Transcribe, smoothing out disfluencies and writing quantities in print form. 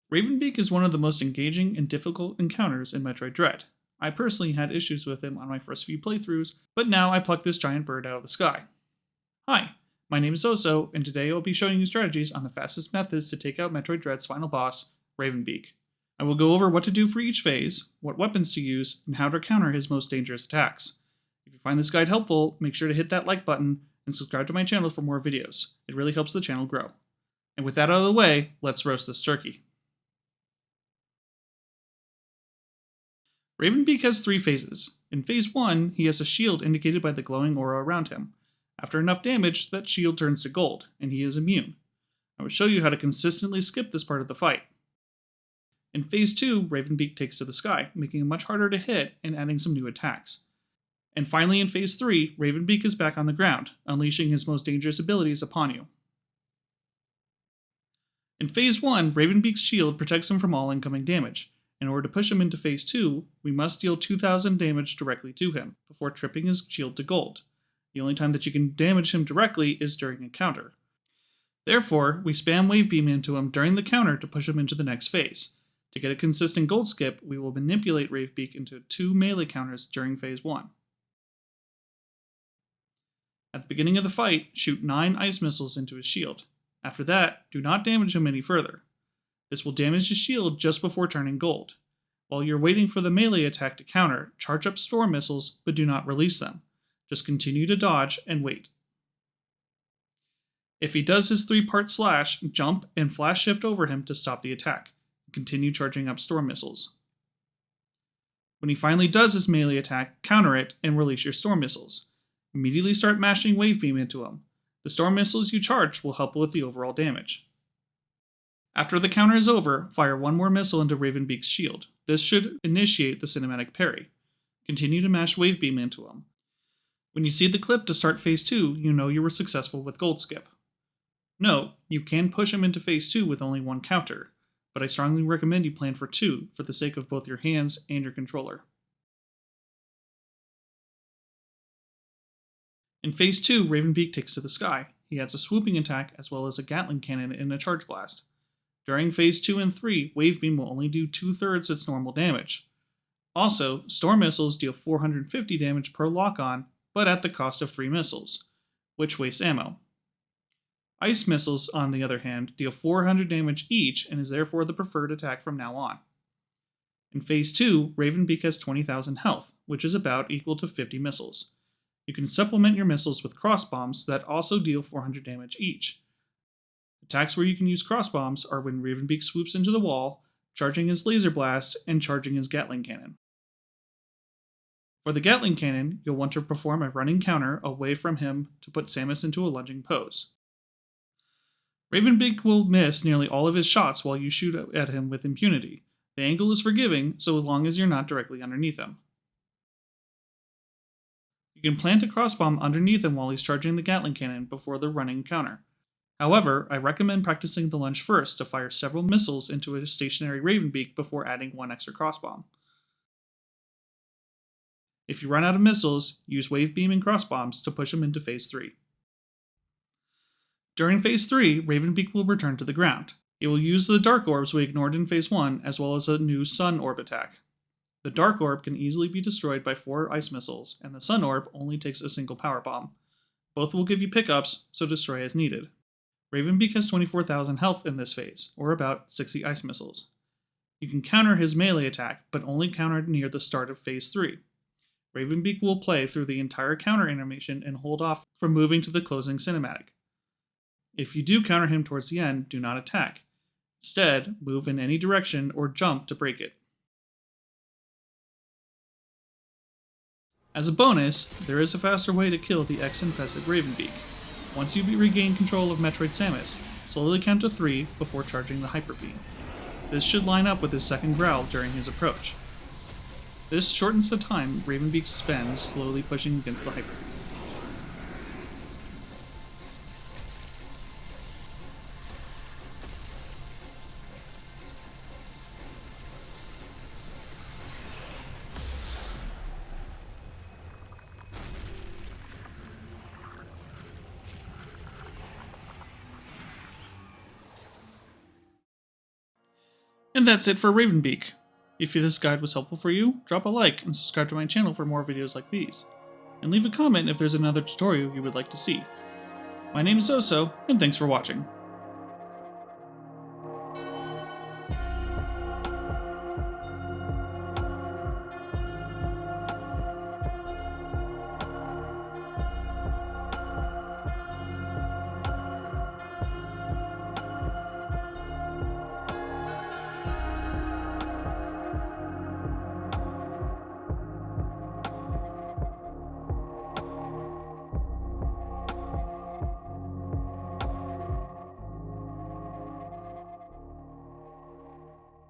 Raven Beak is one of the most engaging and difficult encounters in Metroid Dread. I personally had issues with him on my first few playthroughs, but now I plucked this giant bird out of the sky. Hi, my name is Oso, and today I'll be showing you strategies on the fastest methods to take out Metroid Dread's final boss, Raven Beak. I will go over what to do for each phase, what weapons to use, and how to counter his most dangerous attacks. If you find this guide helpful, make sure to hit that like button and subscribe to my channel for more videos. It really helps the channel grow. And with that out of the way, let's roast this turkey. Raven Beak has 3 phases. In phase 1, he has a shield indicated by the glowing aura around him. After enough damage, that shield turns to gold, and he is immune. I will show you how to consistently skip this part of the fight. In phase 2, Raven Beak takes to the sky, making him much harder to hit and adding some new attacks. And finally in phase 3, Raven Beak is back on the ground, unleashing his most dangerous abilities upon you. In phase 1, Raven Beak's shield protects him from all incoming damage. In order to push him into phase 2, we must deal 2,000 damage directly to him, before tripping his shield to gold. The only time that you can damage him directly is during a counter. Therefore, we spam Wave Beam into him during the counter to push him into the next phase. To get a consistent gold skip, we will manipulate Raven Beak into 2 melee counters during phase 1. At the beginning of the fight, shoot 9 ice missiles into his shield. After that, do not damage him any further. This will damage his shield just before turning gold. While you're waiting for the melee attack to counter, charge up storm missiles, but do not release them. Just continue to dodge and wait. If he does his 3-part slash, jump and flash shift over him to stop the attack. Continue charging up storm missiles. When he finally does his melee attack, counter it and release your storm missiles. Immediately start mashing Wave Beam into him. The storm missiles you charge will help with the overall damage. After the counter is over, fire 1 more missile into Raven Beak's shield. This should initiate the cinematic parry. Continue to mash Wave Beam into him. When you see the clip to start phase 2, you know you were successful with gold skip. Note, you can push him into phase 2 with only 1 counter, but I strongly recommend you plan for 2 for the sake of both your hands and your controller. In phase 2, Raven Beak takes to the sky. He adds a swooping attack as well as a gatling cannon and a charge blast. During phase 2 and 3, Wave Beam will only do 2/3 its normal damage. Also, storm missiles deal 450 damage per lock-on, but at the cost of 3 missiles, which wastes ammo. Ice missiles, on the other hand, deal 400 damage each and is therefore the preferred attack from now on. In phase 2, Raven Beak has 20,000 health, which is about equal to 50 missiles. You can supplement your missiles with cross bombs that also deal 400 damage each. Attacks where you can use cross bombs are when Raven Beak swoops into the wall, charging his laser blast, and charging his gatling cannon. For the gatling cannon, you'll want to perform a running counter away from him to put Samus into a lunging pose. Raven Beak will miss nearly all of his shots while you shoot at him with impunity. The angle is forgiving, so as long as you're not directly underneath him. You can plant a crossbomb underneath him while he's charging the gatling cannon before the running counter. However, I recommend practicing the lunge first to fire several missiles into a stationary Raven Beak before adding 1 extra crossbomb. If you run out of missiles, use Wave Beam and crossbombs to push him into phase 3. During phase 3, Raven Beak will return to the ground. It will use the Dark Orbs we ignored in phase 1 as well as a new Sun Orb attack. The Dark Orb can easily be destroyed by 4 ice missiles, and the Sun Orb only takes a single power bomb. Both will give you pickups, so destroy as needed. Raven Beak has 24,000 health in this phase, or about 60 ice missiles. You can counter his melee attack, but only counter near the start of phase 3. Raven Beak will play through the entire counter animation and hold off from moving to the closing cinematic. If you do counter him towards the end, do not attack. Instead, move in any direction or jump to break it. As a bonus, there is a faster way to kill the X-infested Raven Beak. Once you regain control of Metroid Samus, slowly count to 3 before charging the Hyper Beam. This should line up with his second growl during his approach. This shortens the time Raven Beak spends slowly pushing against the Hyper Beam. And that's it for Raven Beak. If this guide was helpful for you, drop a like and subscribe to my channel for more videos like these. And leave a comment if there's another tutorial you would like to see. My name is Oso, and thanks for watching.